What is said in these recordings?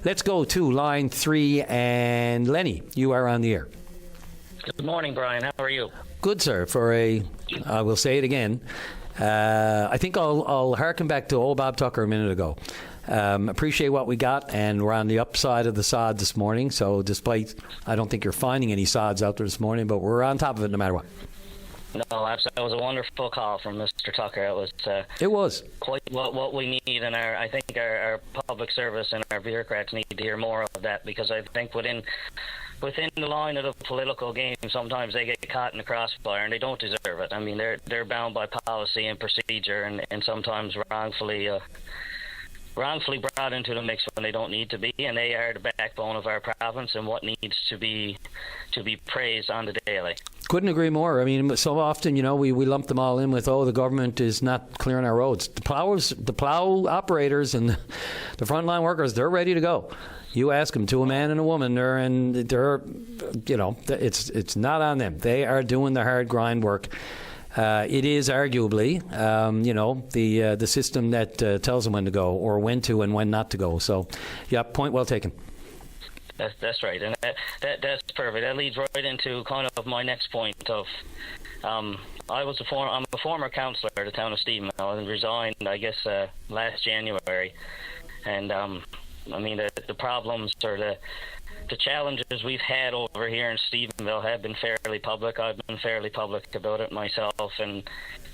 Let's go to line 3, and Lenny, you are on the air. Good morning, Brian. How are you? Good, sir. I will say it again. I think I'll harken back to old Bob Tucker a minute ago. Appreciate what we got, and we're on the upside of the sod this morning. So despite, I don't think you're finding any sods out there this morning, but we're on top of it no matter what. No, that was a wonderful call from Mr. Tucker. It was quite what we need, and I think our public service and our bureaucrats need to hear more of that, because I think within the line of the political game, sometimes they get caught in the crossfire and they don't deserve it. I mean, they're bound by policy and procedure, and sometimes wrongfully brought into the mix when they don't need to be, and they are the backbone of our province and what needs to be praised on the daily. Couldn't agree more. I mean, so often, we lump them all in with, the government is not clearing our roads. The plow operators and the frontline workers, they're ready to go. You ask them, to a man and a woman, it's not on them. They are doing the hard grind work. It is arguably, the system that tells them when to go, or when to and when not to go. So, yeah, point well taken. That's right, and that's perfect. That leads right into kind of my next point of, I'm a former councillor at the town of Stephenville, and resigned, I guess, last January, and the problems or the challenges we've had over here in Stephenville have been fairly public. I've been fairly public about it myself, and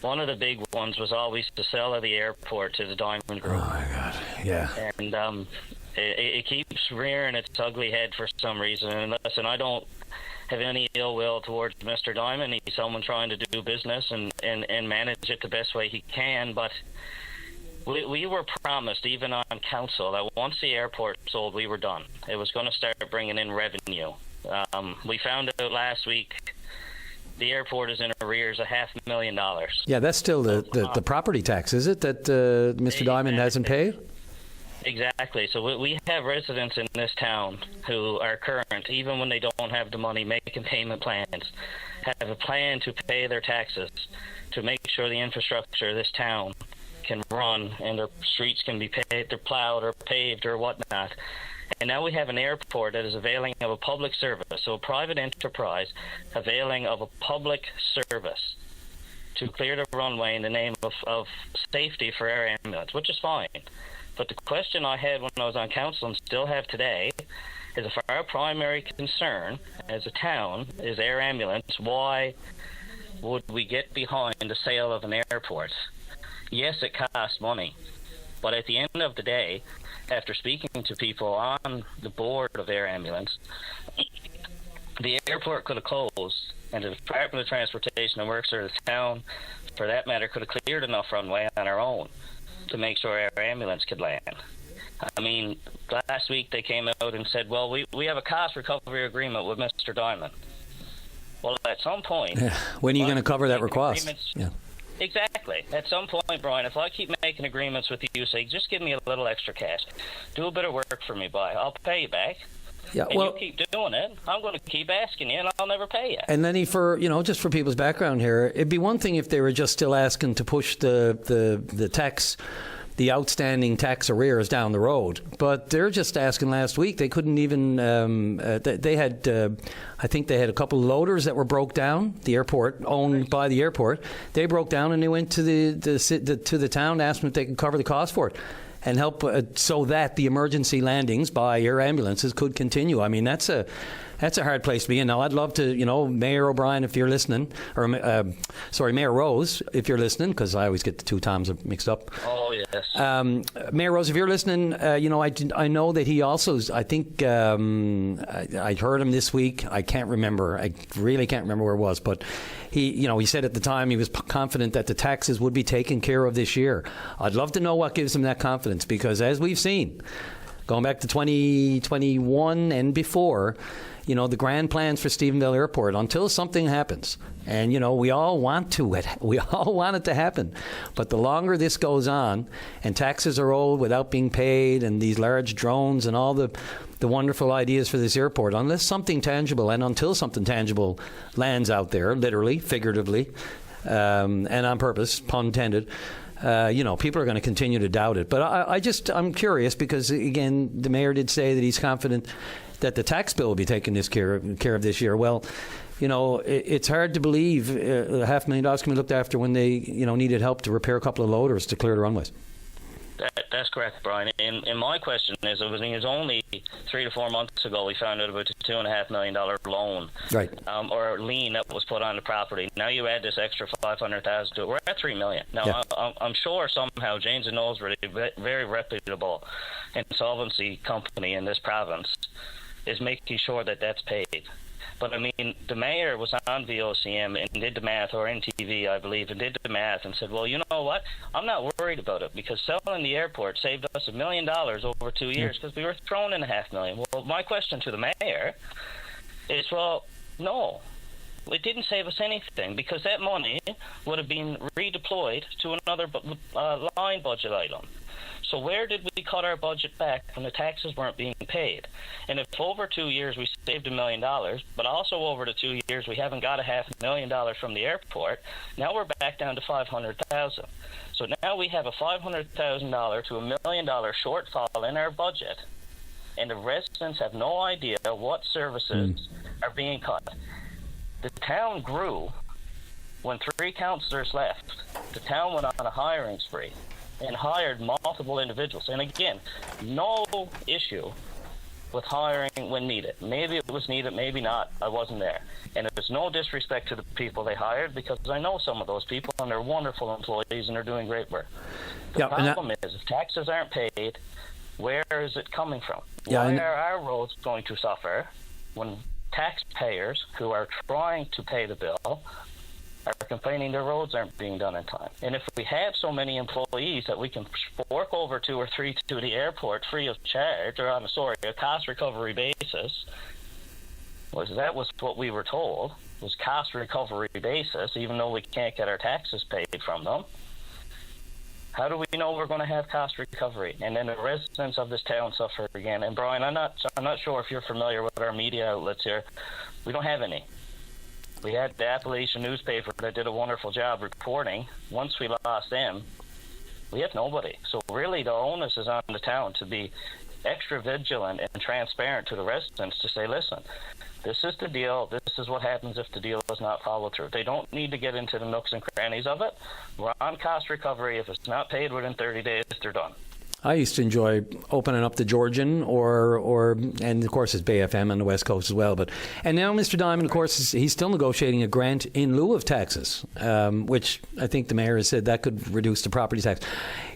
one of the big ones was always the sale of the airport to the Diamond Group. Oh my God, yeah. And it keeps rearing its ugly head for some reason. And listen, I don't have any ill will towards Mr. Diamond. He's someone trying to do business and manage it the best way he can, but we were promised, even on council, that once the airport sold, we were done. It was going to start bringing in revenue. We found out last week the airport is in arrears of $500,000. Yeah, that's still the property tax, is it, that Mr. Diamond hasn't paid? Exactly. So we have residents in this town who are current, even when they don't have the money, making payment plans, have a plan to pay their taxes, to make sure the infrastructure of this town can run and their streets can be paved or plowed or paved or whatnot. And now we have an airport that is availing of a public service, so a private enterprise availing of a public service to clear the runway in the name of safety for air ambulance, which is fine. But the question I had when I was on council and still have today is, if our primary concern as a town is air ambulance, why would we get behind the sale of an airport? Yes, it costs money, but at the end of the day, after speaking to people on the board of Air Ambulance, the airport could have closed, and the Department of Transportation and Works, or the town, for that matter, could have cleared enough runway on our own to make sure Air Ambulance could land. I mean, last week they came out and said, well, we have a cost recovery agreement with Mr. Diamond. Well, at some point... Yeah. When are you going to cover that request? Yeah. Exactly. At some point, Brian, if I keep making agreements with you, say, just give me a little extra cash, do a bit of work for me, I'll pay you back. Yeah, and you keep doing it, I'm going to keep asking you, and I'll never pay you. And then just for people's background here, it'd be one thing if they were just still asking to push the tax, the outstanding tax arrears down the road. But they're just asking last week. They couldn't even, they had, I think they had a couple of loaders that were broke down, the airport, owned by the airport. They broke down and they went to the town, asked them if they could cover the cost for it and help so that the emergency landings by air ambulances could continue. I mean, that's a hard place to be in. Now, I'd love to, Mayor O'Brien, if you're listening, or Mayor Rose, if you're listening, because I always get the two Toms mixed up. Oh, yes. Mayor Rose, if you're listening, I know that he also, I think, I heard him this week. I can't remember. I really can't remember where it was, but he said at the time he was confident that the taxes would be taken care of this year. I'd love to know what gives him that confidence, because as we've seen, going back to 2021 and before, the grand plans for Stephenville Airport, until something happens, and we all want it to happen, but the longer this goes on and taxes are owed without being paid, and these large drones and all the wonderful ideas for this airport, until something tangible lands out there, literally, figuratively, and on purpose, pun intended, people are going to continue to doubt it. But I'm curious because, again, the mayor did say that he's confident that the tax bill will be taken care of this year. Well, it's hard to believe $500,000 can be looked after when they, needed help to repair a couple of loaders to clear the runways. That's correct, Brian. And my question is, it was only 3 to 4 months ago we found out about a $2.5 million loan, right, or lien that was put on the property. Now you add this extra $500,000 to it. We're at $3 million. Now yeah. I'm sure somehow James and Knowles, very reputable insolvency company in this province, is making sure that that's paid. But, I mean, the mayor was on VOCM and did the math, or NTV, I believe, and did the math and said, well, you know what? I'm not worried about it because selling the airport saved us $1 million over 2 years because we were thrown in $500,000. Well, my question to the mayor is, well, no. It didn't save us anything because that money would have been redeployed to another line budget item. So where did we cut our budget back when the taxes weren't being paid? And if over 2 years we saved $1 million, but also over the 2 years we haven't got $500,000 from the airport, now we're back down to $500,000. So now we have a $500,000 to $1 million shortfall in our budget, and the residents have no idea what services are being cut. The town grew when 3 councillors left. The town went on a hiring spree and hired multiple individuals. And again, no issue with hiring when needed. Maybe it was needed, maybe not. I wasn't there. And there's no disrespect to the people they hired because I know some of those people and they're wonderful employees and they're doing great work. The problem is if taxes aren't paid, where is it coming from? Why are our roads going to suffer when taxpayers who are trying to pay the bill are complaining their roads aren't being done in time? And if we have so many employees that we can work over 2 or 3 to the airport free of charge, or a cost recovery basis, that was what we were told, was cost recovery basis, even though we can't get our taxes paid from them. How do we know we're going to have cost recovery? And then the residents of this town suffer again. And Brian, I'm not sure if you're familiar with our media outlets here. We don't have any. We had the Appalachian newspaper that did a wonderful job reporting. Once we lost them, we have nobody. So really the onus is on the town to be extra vigilant and transparent to the residents to say, listen, this is the deal. This is what happens if the deal is not followed through. They don't need to get into the nooks and crannies of it. We're on cost recovery. If it's not paid within 30 days, they're done. I used to enjoy opening up the Georgian and of course it's Bay FM on the West Coast as well. And now Mr. Diamond, of course, he's still negotiating a grant in lieu of taxes, which I think the mayor has said that could reduce the property tax.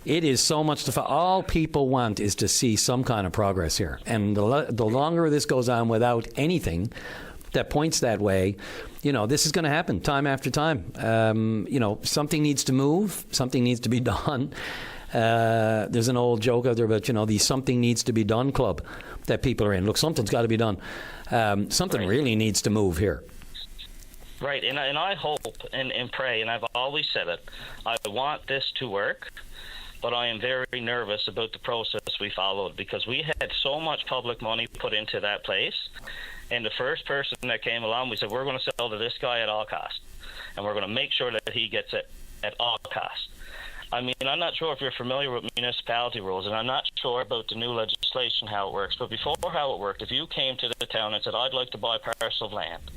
It is so much all people want is to see some kind of progress here. And the longer this goes on without anything that points that way, this is going to happen time after time. Something needs to move, something needs to be done. There's an old joke out there about, the something needs to be done club that people are in. Look, something's got to be done. Something really needs to move here. Right, and I hope and pray, and I've always said it, I want this to work, but I am very nervous about the process we followed because we had so much public money put into that place, and the first person that came along, we said, we're going to sell to this guy at all costs, and we're going to make sure that he gets it at all costs. I mean, I'm not sure if you're familiar with municipality rules, and I'm not sure about the new legislation, how it works. But before how it worked, if you came to the town and said, I'd like to buy a parcel of land,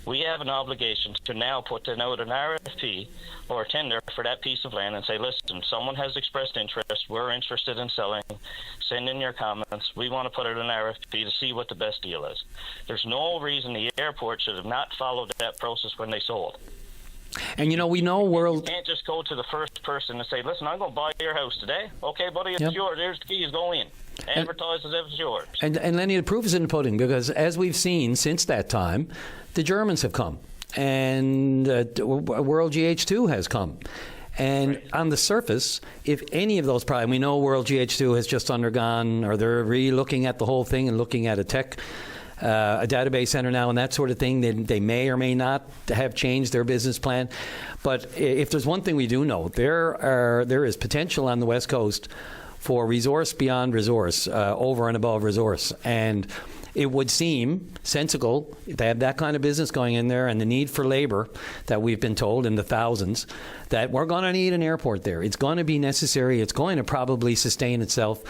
we have an obligation to now put out an RFP or a tender for that piece of land and say, listen, someone has expressed interest, we're interested in selling, send in your comments, we want to put out an RFP to see what the best deal is. There's no reason the airport should have not followed that process when they sold. And we know You can't just go to the first person and say, listen, I'm going to buy your house today. Okay, buddy, it's yours. There's the keys. Go in. Advertise as if it's yours. And Lenny, the proof is in the pudding because as we've seen since that time, the Germans have come and World GH2 has come. And on the surface, if any of those problems, we know World GH2 has just undergone, or they're re-looking at the whole thing and looking at a database center now and that sort of thing. They may or may not have changed their business plan. But if there's one thing we do know, there is potential on the West Coast for resource beyond resource, over and above resource. And it would seem sensible to have that kind of business going in there, and the need for labor that we've been told in the thousands, that we're going to need an airport there. It's going to be necessary. It's going to probably sustain itself.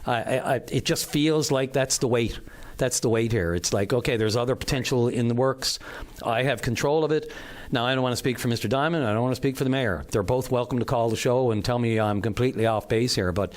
It just feels like that's the weight. That's the weight here. It's like, okay, there's other potential in the works. I have control of it. Now, I don't want to speak for Mr. Diamond. I don't want to speak for the mayor. They're both welcome to call the show and tell me I'm completely off base here. But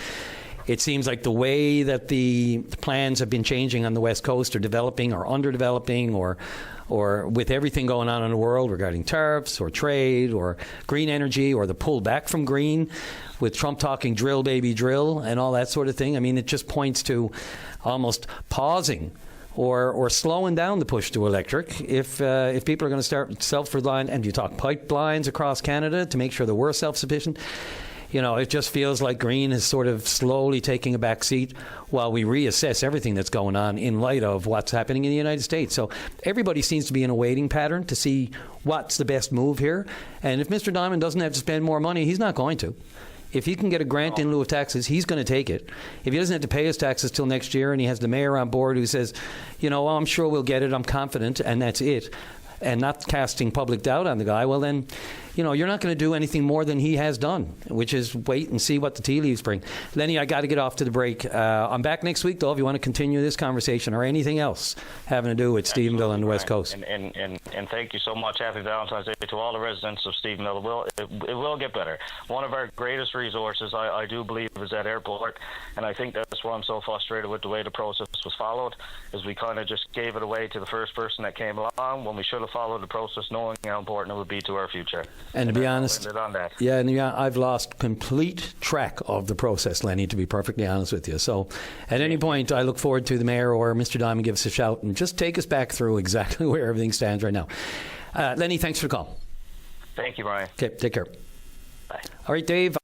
it seems like the way that the plans have been changing on the West Coast, or developing or underdeveloping, or with everything going on in the world regarding tariffs or trade or green energy or the pullback from green, with Trump talking drill, baby, drill, and all that sort of thing. I mean, it just points to almost pausing or slowing down the push to electric if people are going to start self-reliant. And you talk pipelines across Canada to make sure that we're self-sufficient. You know, it just feels like green is sort of slowly taking a back seat while we reassess everything that's going on in light of what's happening in the United States. So everybody seems to be in a waiting pattern to see what's the best move here. And if Mr. Diamond doesn't have to spend more money, he's not going to. If he can get a grant in lieu of taxes, he's going to take it. If he doesn't have to pay his taxes till next year, and he has the mayor on board who says, you know, I'm sure we'll get it, I'm confident, and that's it, and not casting public doubt on the guy, well then, you know, you're not going to do anything more than he has done, which is wait and see what the tea leaves bring. Lenny, I got to get off to the break. I'm back next week, though, if you want to continue this conversation or anything else having to do with Stephenville and the West Coast. And thank you so much. Happy Valentine's Day to all the residents of Stephenville. It will get better. One of our greatest resources, I do believe, is that airport, and I think that's why I'm so frustrated with the way the process was followed, is we kind of just gave it away to the first person that came along when we should have followed the process knowing how important it would be to our future. And to be honest, I've lost complete track of the process, Lenny, to be perfectly honest with you. So at any point, I look forward to the mayor or Mr. Diamond give us a shout and just take us back through exactly where everything stands right now. Lenny, thanks for the call. Thank you, Brian. Okay, take care. Bye. All right, Dave.